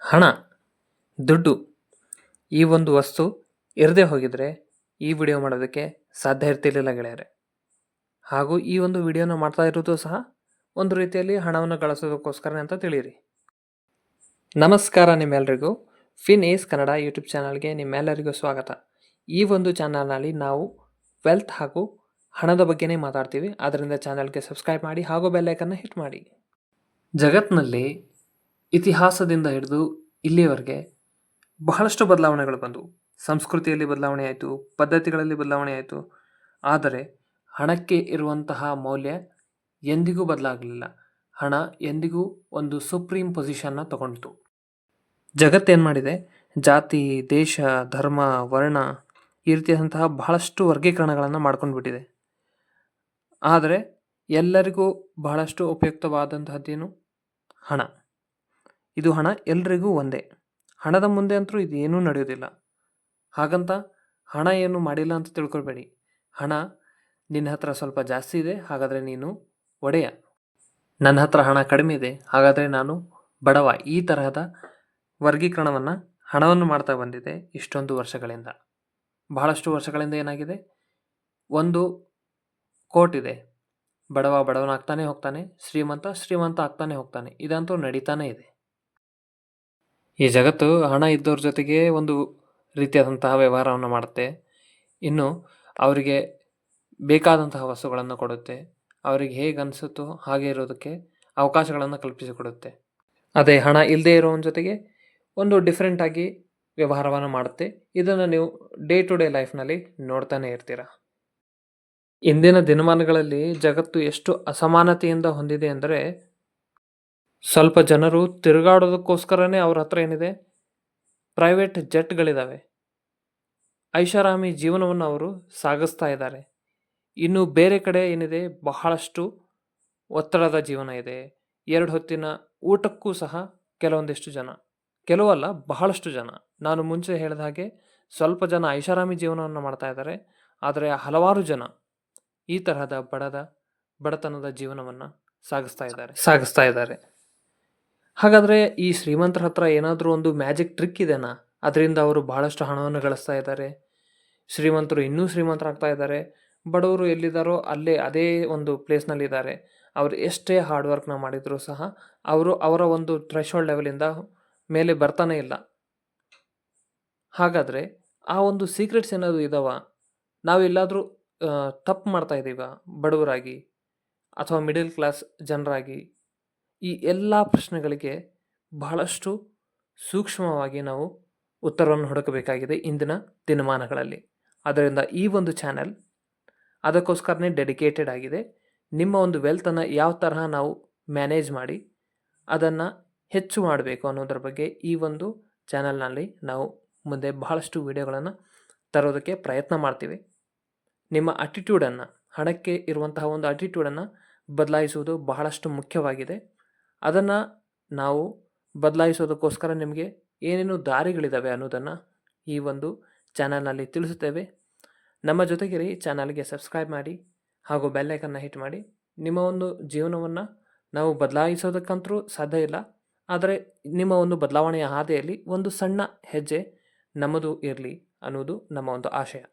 ಹಣ, ದುಡ್ಡು ಈ ಒಂದು ವಸ್ತು ಇರದೇ ಹೋಗಿದ್ರೆ ಈ ವಿಡಿಯೋ ಮಾಡೋದಕ್ಕೆ ಸಾಧ್ಯ ಇರ್ತಿರ್ಲಿಲ್ಲ ಗೆಳೆಯರೆ. ಹಾಗೂ ಈ ಒಂದು ವಿಡಿಯೋನ ಮಾಡ್ತಾ ಇರೋದು ಸಹ ಒಂದು ರೀತಿಯಲ್ಲಿ ಹಣವನ್ನು ಗಳಿಸೋದಕ್ಕೋಸ್ಕರನೇ ಅಂತ ತಿಳಿಯಿರಿ. ನಮಸ್ಕಾರ ನಿಮ್ಮೆಲ್ಲರಿಗೂ. ಫಿನ್ ಏಸ್ ಕನ್ನಡ ಯೂಟ್ಯೂಬ್ ಚಾನಲ್ಗೆ ನಿಮ್ಮೆಲ್ಲರಿಗೂ ಸ್ವಾಗತ. ಈ ಒಂದು ಚಾನಲ್ನಲ್ಲಿ ನಾವು ವೆಲ್ತ್ ಹಾಗೂ ಹಣದ ಬಗ್ಗೆನೇ ಮಾತಾಡ್ತೀವಿ. ಆದ್ದರಿಂದ ಚಾನಲ್ಗೆ ಸಬ್ಸ್ಕ್ರೈಬ್ ಮಾಡಿ ಹಾಗೂ ಬೆಲ್ಲೈಕನ್ನ ಹಿಟ್ ಮಾಡಿ. ಜಗತ್ತಿನಲ್ಲಿ ಇತಿಹಾಸದಿಂದ ಹಿಡಿದು ಇಲ್ಲಿಯವರೆಗೆ ಬಹಳಷ್ಟು ಬದಲಾವಣೆಗಳು ಬಂದವು. ಸಂಸ್ಕೃತಿಯಲ್ಲಿ ಬದಲಾವಣೆ ಆಯಿತು, ಪದ್ಧತಿಗಳಲ್ಲಿ ಬದಲಾವಣೆ ಆಯಿತು. ಆದರೆ ಹಣಕ್ಕೆ ಇರುವಂತಹ ಮೌಲ್ಯ ಎಂದಿಗೂ ಬದಲಾಗಲಿಲ್ಲ. ಹಣ ಎಂದಿಗೂ ಒಂದು ಸುಪ್ರೀಂ ಪೊಸಿಷನ್ನ ತಗೊಂಡಿತು. ಜಗತ್ತೇನು ಮಾಡಿದೆ, ಜಾತಿ, ದೇಶ, ಧರ್ಮ, ವರ್ಣ ಈ ರೀತಿಯಾದಂತಹ ಬಹಳಷ್ಟು ವರ್ಗೀಕರಣಗಳನ್ನು ಮಾಡ್ಕೊಂಡು ಬಿಟ್ಟಿದೆ. ಆದರೆ ಎಲ್ಲರಿಗೂ ಬಹಳಷ್ಟು ಉಪಯುಕ್ತವಾದಂತಹದ್ದೇನು? ಹಣ. ಇದು ಹಣ ಎಲ್ರಿಗೂ ಒಂದೇ. ಹಣದ ಮುಂದೆ ಅಂತೂ ಇದು ಏನೂ ನಡೆಯೋದಿಲ್ಲ. ಹಾಗಂತ ಹಣ ಏನು ಮಾಡಿಲ್ಲ ಅಂತ ತಿಳ್ಕೊಳ್ಬೇಡಿ. ಹಣ ನಿನ್ನ ಹತ್ರ ಸ್ವಲ್ಪ ಜಾಸ್ತಿ ಇದೆ, ಹಾಗಾದರೆ ನೀನು ಒಡೆಯ. ನನ್ನ ಹತ್ರ ಹಣ ಕಡಿಮೆ ಇದೆ, ಹಾಗಾದರೆ ನಾನು ಬಡವ. ಈ ತರಹದ ವರ್ಗೀಕರಣವನ್ನು ಹಣವನ್ನು ಮಾಡ್ತಾ ಬಂದಿದೆ ಇಷ್ಟೊಂದು ವರ್ಷಗಳಿಂದ. ಬಹಳಷ್ಟು ವರ್ಷಗಳಿಂದ ಏನಾಗಿದೆ, ಒಂದು ಕೋಟ್ ಇದೆ, ಬಡವ ಬಡವನಾಗ್ತಾನೆ ಹೋಗ್ತಾನೆ, ಶ್ರೀಮಂತ ಶ್ರೀಮಂತ ಆಗ್ತಾನೆ ಹೋಗ್ತಾನೆ. ಇದಂತೂ ನಡೀತಾನೆ ಇದೆ. ಈ ಜಗತ್ತು ಹಣ ಇದ್ದವ್ರ ಜೊತೆಗೆ ಒಂದು ರೀತಿಯಾದಂತಹ ವ್ಯವಹಾರವನ್ನು ಮಾಡುತ್ತೆ. ಇನ್ನು ಅವರಿಗೆ ಬೇಕಾದಂತಹ ವಸ್ತುಗಳನ್ನು ಕೊಡುತ್ತೆ. ಅವರಿಗೆ ಹೇಗೆ ಅನಿಸುತ್ತೋ ಹಾಗೆ ಇರೋದಕ್ಕೆ ಅವಕಾಶಗಳನ್ನು ಕಲ್ಪಿಸಿಕೊಡುತ್ತೆ. ಅದೇ ಹಣ ಇಲ್ಲದೆ ಇರೋವನ ಜೊತೆಗೆ ಒಂದು ಡಿಫ್ರೆಂಟಾಗಿ ವ್ಯವಹಾರವನ್ನು ಮಾಡುತ್ತೆ. ಇದನ್ನು ನೀವು ಡೇ ಟು ಡೇ ಲೈಫ್ನಲ್ಲಿ ನೋಡ್ತಾನೆ ಇರ್ತೀರ. ಇಂದಿನ ದಿನಮಾನಗಳಲ್ಲಿ ಜಗತ್ತು ಎಷ್ಟು ಅಸಮಾನತೆಯಿಂದ ಹೊಂದಿದೆ ಅಂದರೆ, ಸ್ವಲ್ಪ ಜನರು ತಿರುಗಾಡೋದಕ್ಕೋಸ್ಕರನೇ ಅವ್ರ ಹತ್ರ ಏನಿದೆ, ಪ್ರೈವೇಟ್ ಜೆಟ್ಗಳಿದ್ದಾವೆ. ಐಷಾರಾಮಿ ಜೀವನವನ್ನು ಅವರು ಸಾಗಿಸ್ತಾ ಇದ್ದಾರೆ. ಇನ್ನು ಬೇರೆ ಕಡೆ ಏನಿದೆ, ಬಹಳಷ್ಟು ಒತ್ತಡದ ಜೀವನ ಇದೆ. 2 ಹೊತ್ತಿನ ಊಟಕ್ಕೂ ಸಹ ಕೆಲವೊಂದಿಷ್ಟು ಜನ, ಕೆಲವಲ್ಲ ಬಹಳಷ್ಟು ಜನ, ನಾನು ಮುಂಚೆ ಹೇಳಿದ ಹಾಗೆ ಸ್ವಲ್ಪ ಜನ ಐಷಾರಾಮಿ ಜೀವನವನ್ನು ಮಾಡ್ತಾ ಇದ್ದಾರೆ. ಆದರೆ ಹಲವಾರು ಜನ ಈ ತರಹದ ಬಡತನದ ಜೀವನವನ್ನು ಸಾಗಿಸ್ತಾ ಇದ್ದಾರೆ. ಹಾಗಾದರೆ ಈ ಶ್ರೀಮಂತರ ಹತ್ರ ಏನಾದರೂ ಒಂದು ಮ್ಯಾಜಿಕ್ ಟ್ರಿಕ್ ಇದೆನಾ? ಅದರಿಂದ ಅವರು ಬಹಳಷ್ಟು ಹಣವನ್ನು ಗಳಿಸ್ತಾ ಇದ್ದಾರೆ. ಶ್ರೀಮಂತರು ಇನ್ನೂ ಶ್ರೀಮಂತರಾಗ್ತಾ ಇದ್ದಾರೆ. ಬಡವರು ಎಲ್ಲಿದ್ದಾರೋ ಅಲ್ಲೇ ಅದೇ ಒಂದು ಪ್ಲೇಸ್ನಲ್ಲಿದ್ದಾರೆ. ಅವರು ಎಷ್ಟೇ ಹಾರ್ಡ್ ವರ್ಕ್ನ ಮಾಡಿದರೂ ಸಹ ಅವರು ಅವರ ಒಂದು ಥ್ರೆಶೋಲ್ಡ್ ಲೆವೆಲಿಂದ ಮೇಲೆ ಬರ್ತಾನೆ ಇಲ್ಲ. ಹಾಗಾದರೆ ಆ ಒಂದು ಸೀಕ್ರೆಟ್ಸ್ ಏನಾದರೂ ಇದಾವ? ನಾವೆಲ್ಲಾದರೂ ತಪ್ಪು ಮಾಡ್ತಾ ಇದ್ದೀವ ಬಡವರಾಗಿ ಅಥವಾ ಮಿಡಲ್ ಕ್ಲಾಸ್ ಜನರಾಗಿ? ಈ ಎಲ್ಲ ಪ್ರಶ್ನೆಗಳಿಗೆ ಬಹಳಷ್ಟು ಸೂಕ್ಷ್ಮವಾಗಿ ನಾವು ಉತ್ತರವನ್ನು ಹುಡುಕಬೇಕಾಗಿದೆ ಇಂದಿನ ದಿನಮಾನಗಳಲ್ಲಿ. ಆದ್ದರಿಂದ ಈ ಒಂದು ಚಾನೆಲ್ ಅದಕ್ಕೋಸ್ಕರನೇ ಡೆಡಿಕೇಟೆಡ್ ಆಗಿದೆ. ನಿಮ್ಮ ಒಂದು ವೆಲ್ತನ್ನು ಯಾವ ತರಹ ನಾವು ಮ್ಯಾನೇಜ್ ಮಾಡಿ ಅದನ್ನು ಹೆಚ್ಚು ಮಾಡಬೇಕು ಅನ್ನೋದ್ರ ಬಗ್ಗೆ ಈ ಒಂದು ಚಾನಲ್ನಲ್ಲಿ ನಾವು ಮುಂದೆ ಬಹಳಷ್ಟು ವಿಡಿಯೋಗಳನ್ನು ತರೋದಕ್ಕೆ ಪ್ರಯತ್ನ ಮಾಡ್ತೀವಿ. ನಿಮ್ಮ ಅಟಿಟ್ಯೂಡನ್ನು, ಹಣಕ್ಕೆ ಇರುವಂತಹ ಒಂದು ಅಟಿಟ್ಯೂಡನ್ನು ಬದಲಾಯಿಸುವುದು ಬಹಳಷ್ಟು ಮುಖ್ಯವಾಗಿದೆ. ಅದನ್ನು ನಾವು ಬದಲಾಯಿಸೋದಕ್ಕೋಸ್ಕರ ನಿಮಗೆ ಏನೇನು ದಾರಿಗಳಿದ್ದಾವೆ ಅನ್ನೋದನ್ನು ಈ ಒಂದು ಚಾನಲ್ನಲ್ಲಿ ತಿಳಿಸುತ್ತೇವೆ. ನಮ್ಮ ಜೊತೆಗಿರಿ. ಚಾನಲ್ಗೆ ಸಬ್ಸ್ಕ್ರೈಬ್ ಮಾಡಿ ಹಾಗೂ ಬೆಲ್ಲೈಕನ್ನ ಹಿಟ್ ಮಾಡಿ. ನಿಮ್ಮ ಒಂದು ಜೀವನವನ್ನು ನಾವು ಬದಲಾಯಿಸೋದಕ್ಕಂತೂ ಸಾಧ್ಯ ಇಲ್ಲ, ಆದರೆ ನಿಮ್ಮ ಒಂದು ಬದಲಾವಣೆಯ ಹಾದಿಯಲ್ಲಿ ಒಂದು ಸಣ್ಣ ಹೆಜ್ಜೆ ನಮ್ಮದು ಇರಲಿ ಅನ್ನೋದು ನಮ್ಮ ಒಂದು ಆಶಯ.